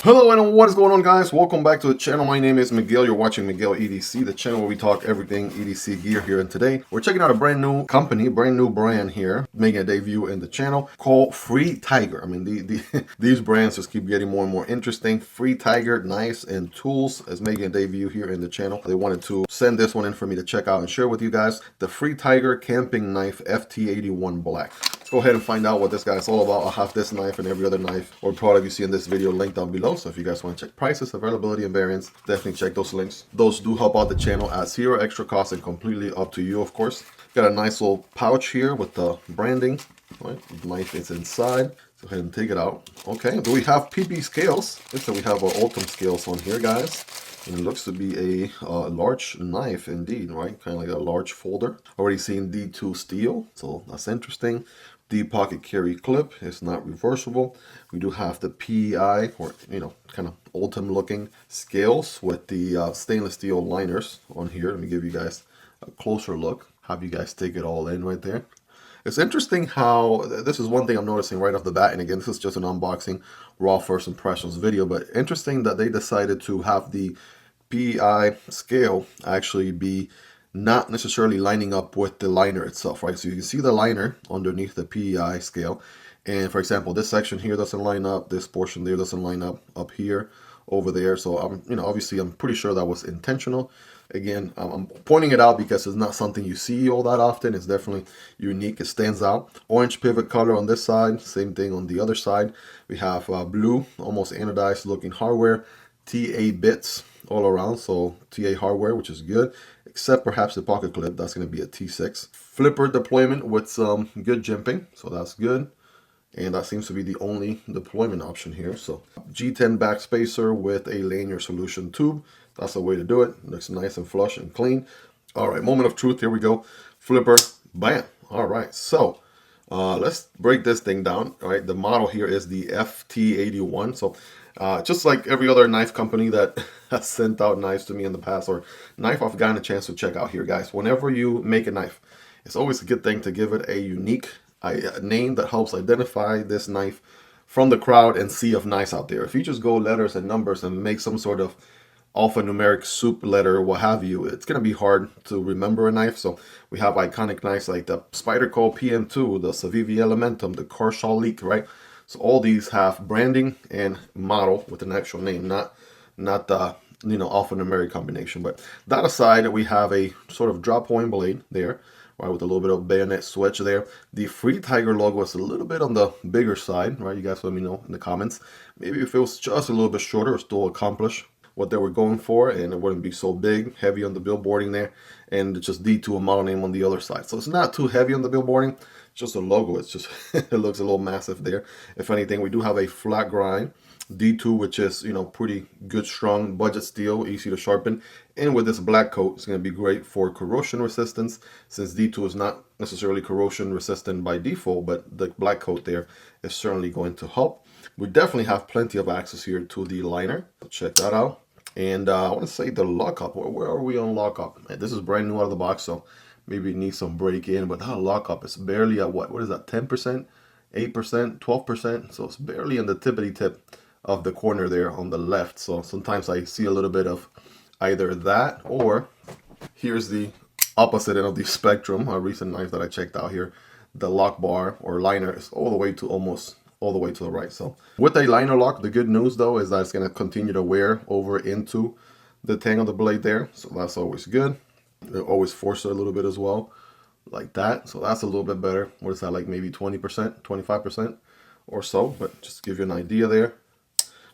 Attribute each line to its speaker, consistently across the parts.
Speaker 1: Hello and what is going on, guys? Welcome back to the channel. My name is Miguel. You're watching Miguel EDC, the channel where we talk everything EDC gear here. And today we're checking out a brand new company, brand new brand here, making a debut in the channel called FreeTiger. I mean, these brands just keep getting more and more interesting. FreeTiger Knives and Tools is making a debut here in the channel. They wanted to send this one in for me to check out and share with you guys. The FreeTiger Camping Knife FT81 Black. Let's go ahead and find out what this guy is all about. I'll have this knife and every other knife or product you see in this video linked down below. So if you guys want to check prices, availability, and variants, definitely check those links. Those do help out the channel at zero extra cost and completely up to you, of course. Got a nice little pouch here with the branding. Right, the knife is inside. Go ahead and take it out. Okay, do we have PB scales? Looks like we have our Ultim scales on here, guys. And it looks to be a large knife indeed, right? Kind of like a large folder. Already seen D2 steel, so that's interesting. The pocket carry clip is not reversible. We do have the PEI, or kind of Ultim looking scales with the stainless steel liners on here. Let me give you guys a closer look. Have you guys take it all in right there. It's interesting how, this is one thing I'm noticing right off the bat, and again, this is just an unboxing, raw first impressions video, but interesting that they decided to have the PEI scale actually be not necessarily lining up with the liner itself, right? So you can see the liner underneath the PEI scale, and for example, this section here doesn't line up, this portion there doesn't line up here, over there. So obviously I'm pretty sure that was intentional. Again, I'm pointing it out because it's not something you see all that often. It's definitely unique. It stands out. Orange pivot color on this side. Same thing on the other side. We have blue, almost anodized looking hardware. TA bits all around. So TA hardware, which is good. Except perhaps the pocket clip. That's going to be a T6. Flipper deployment with some good jimping. So that's good. And that seems to be the only deployment option here. So G10 backspacer with a lanyard solution tube. That's the way to do it. Looks nice and flush and clean. All right, moment of truth. Here we go. Flipper, bam. All right, so let's break this thing down. All right, the model here is the FT81. So just like every other knife company that has sent out knives to me in the past, or knife I've gotten a chance to check out here, guys. Whenever you make a knife, it's always a good thing to give it a unique name that helps identify this knife from the crowd and sea of knives out there. If you just go letters and numbers and make some sort of alphanumeric soup letter, what have you, it's going to be hard to remember a knife. So we have iconic knives like the Spyderco PM2, the Savivi Elementum, the Kershaw Leak, right? So all these have branding and model with an actual name, not the alphanumeric combination. But that aside, we have a sort of drop point blade there, right, with a little bit of bayonet switch there. The FreeTiger logo is a little bit on the bigger side, right? You guys let me know in the comments. Maybe if it was just a little bit shorter, it still accomplish what they were going for, and it wouldn't be so big, heavy on the billboarding there, and it's just D2 a model name on the other side. So it's not too heavy on the billboarding, it's just a logo. It's just, it looks a little massive there. If anything, we do have a flat grind D2, which is, pretty good, strong budget steel, easy to sharpen. And with this black coat, it's going to be great for corrosion resistance, since D2 is not necessarily corrosion resistant by default, but the black coat there is certainly going to help. We definitely have plenty of access here to the liner. So check that out. And I want to say the Lockup. Where are we on Lockup? This is brand new out of the box, so maybe it needs some break in. But that Lockup is barely at what is that? 10%, 8%, 12%. So it's barely in the tippity tip of the corner there on the left. So sometimes I see a little bit of either that, or here's the opposite end of the spectrum. A recent knife that I checked out here, the lock bar or liner is all the way to almost all the way to the right. So with a liner lock, the good news though is that it's going to continue to wear over into the tang of the blade there. So that's always good. It always force it a little bit as well, like that. So that's a little bit better. What is that, like maybe 20%, 25% or so? But just to give you an idea there.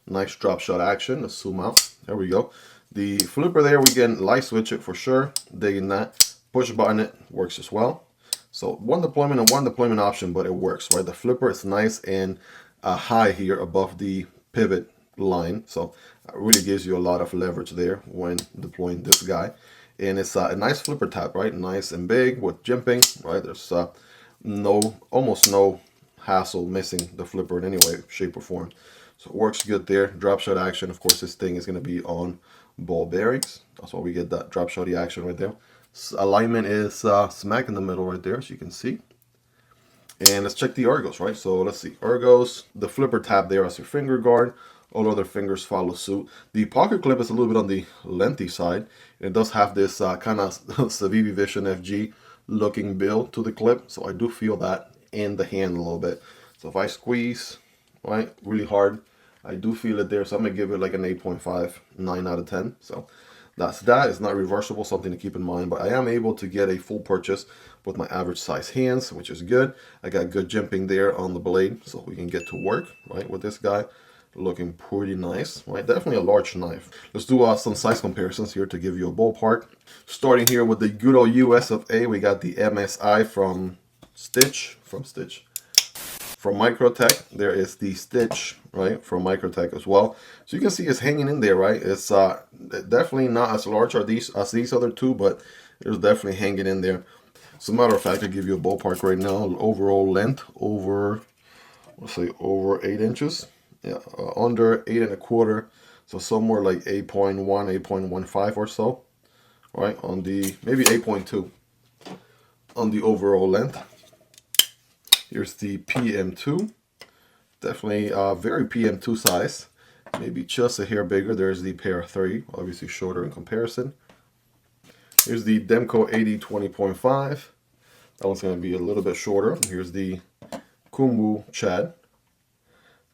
Speaker 1: Nice drop shot action. Let's zoom out. There we go. The flipper there, we can light switch it for sure. Digging that. Push button it works as well. So one deployment and one deployment option, but it works, right? The flipper is nice and high here above the pivot line. So it really gives you a lot of leverage there when deploying this guy. And it's a nice flipper tab, right? Nice and big with jimping, right? There's almost no hassle missing the flipper in any way, shape, or form. So it works good there. Drop shot action. Of course, this thing is going to be on ball bearings. That's why we get that drop shotty action right there. Alignment is smack in the middle right there, as you can see. And let's check the ergos, right? So let's see. Ergos, the flipper tab there as your finger guard. all other fingers follow suit. The pocket clip is a little bit on the lengthy side. It does have this kind of Civivi Vision FG looking build to the clip, so I do feel that in the hand a little bit. So if I squeeze, right, really hard, I do feel it there, so I'm gonna give it like an 8.5, 9 out of 10. So that's that. It's not reversible, something to keep in mind, but I am able to get a full purchase with my average size hands, which is good. I got good jimping there on the blade, so we can get to work, right, with this guy. Looking pretty nice, right? Definitely a large knife. Let's do some size comparisons here to give you a ballpark. Starting here with the good old US of A, we got the MSI from Microtech. There is the Stitch, right, from Microtech as well. So you can see it's hanging in there, right? It's definitely not as large as these other two, but it's definitely hanging in there. As a matter of fact, I'll give you a ballpark right now. Overall length over, let's say over 8 inches. Yeah, under 8 1/4, so somewhere like 8.1, 8.15 or so, right? On the maybe 8.2 on the overall length. Here's the PM2, definitely very PM2 size, maybe just a hair bigger. There's the Para 3, obviously shorter in comparison. Here's the Demko AD 20.5. That one's going to be a little bit shorter. Here's the Kunwu Chad.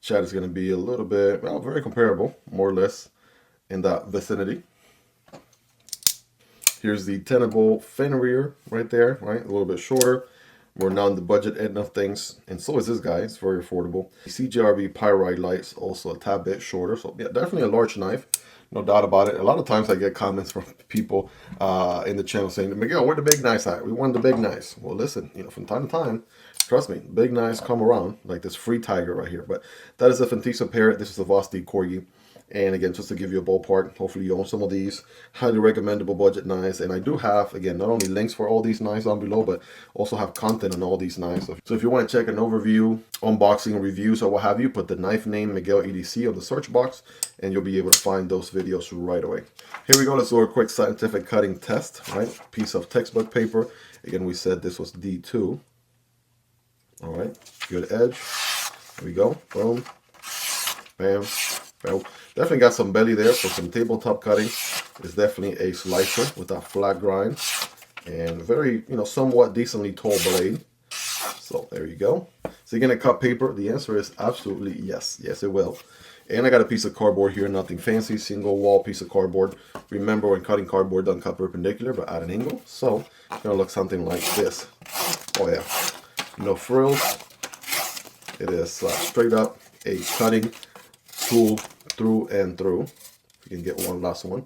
Speaker 1: Chad is going to be a little bit, well, very comparable, more or less, in that vicinity. Here's the Tenable Fenrir right there, right? A little bit shorter. We're now on the budget end of things, and so is this guy. It's very affordable. The CJRB Pyrite lights also a tad bit shorter, so yeah, definitely a large knife, no doubt about it. A lot of times I get comments from people in the channel saying, Miguel, where the big knives at? We want the big knives. Well, listen, you know, from time to time, trust me, big knives come around, like this FreeTiger right here. But that is a Fintiso Parrot. This is a Vosteed Corgi. And again, just to give you a ballpark, hopefully you own some of these. Highly recommendable budget knives. And I do have, again, not only links for all these knives down below, but also have content on all these knives. So if you want to check an overview, unboxing, reviews, or what have you, put the knife name Miguel EDC on the search box, and you'll be able to find those videos right away. Here we go. Let's do a quick scientific cutting test, right? Piece of textbook paper. Again, we said this was D2. All right, good edge. Here we go. Boom. Bam. Bam. Definitely got some belly there for some tabletop cutting. It's definitely a slicer with a flat grind and very, you know, somewhat decently tall blade. So there you go. So you're gonna cut paper? The answer is absolutely yes. Yes, it will. And I got a piece of cardboard here, nothing fancy, single wall piece of cardboard. Remember, when cutting cardboard, don't cut perpendicular, but at an angle. So it's gonna look something like this. Oh yeah, no frills. It is straight up a cutting tool through and through. If you can get one last one.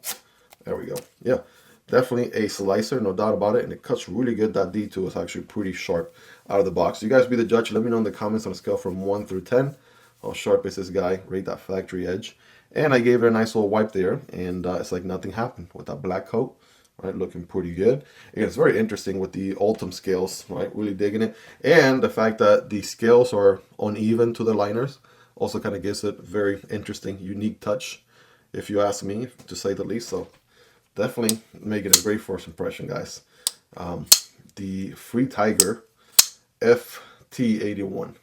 Speaker 1: There we go. Yeah, definitely a slicer, no doubt about it. And it cuts really good. That D2 is actually pretty sharp out of the box. You guys be the judge. Let me know in the comments on a scale from 1 through 10. How sharp is this guy? Rate that factory edge. And I gave it a nice little wipe there. And it's like nothing happened with that black coat. Right, looking pretty good. Again, it's very interesting with the Ultim scales, right? Really digging it. And the fact that the scales are uneven to the liners also kind of gives it very interesting, unique touch, if you ask me, to say the least. So definitely making a great first impression, guys. The FreeTiger FT81.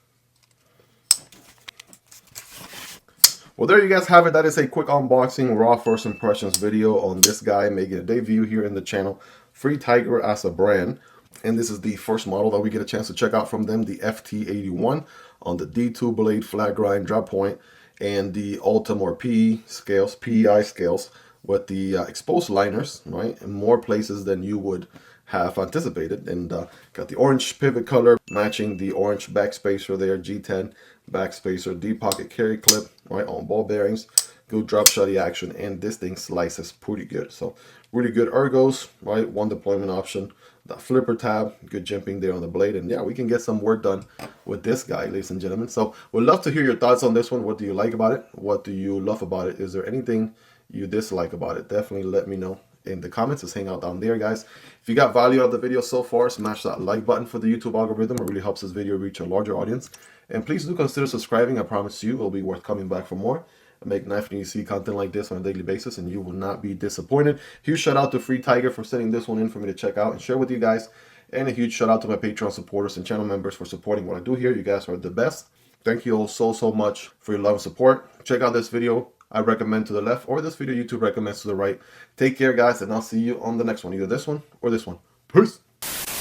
Speaker 1: Well, there you guys have it. That is a quick unboxing, raw first impressions video on this guy making a debut here in the channel. FreeTiger as a brand. And this is the first model that we get a chance to check out from them, the FT81 on the D2 blade, flat grind, drop point, and the Ultim or PEI scales with the exposed liners, right, in more places than you would have anticipated. And got the orange pivot color matching the orange backspacer there, G10 backspacer, deep pocket carry clip, right, on ball bearings, good drop shotty action, and this thing slices pretty good. So really good ergos, right, one deployment option, that flipper tab, good jimping there on the blade, and yeah, we can get some work done with this guy, ladies and gentlemen. So we'd love to hear your thoughts on this one. What do you like about it? What do you love about it? Is there anything you dislike about it? Definitely let me know in the comments. Just hang out down there, guys. If you got value out of the video so far, smash that like button for the YouTube algorithm. It really helps this video reach a larger audience. And please do consider subscribing. I promise you it'll be worth coming back for more. I make knife and EDC content like this on a daily basis, and you will not be disappointed. Huge shout out to FreeTiger for sending this one in for me to check out and share with you guys. And a huge shout out to my Patreon supporters and channel members for supporting what I do here. You guys are the best. Thank you all so much for your love and support. Check out this video I recommend to the left, or this video YouTube recommends to the right. Take care, guys, and I'll see you on the next one, either this one or this one. Peace.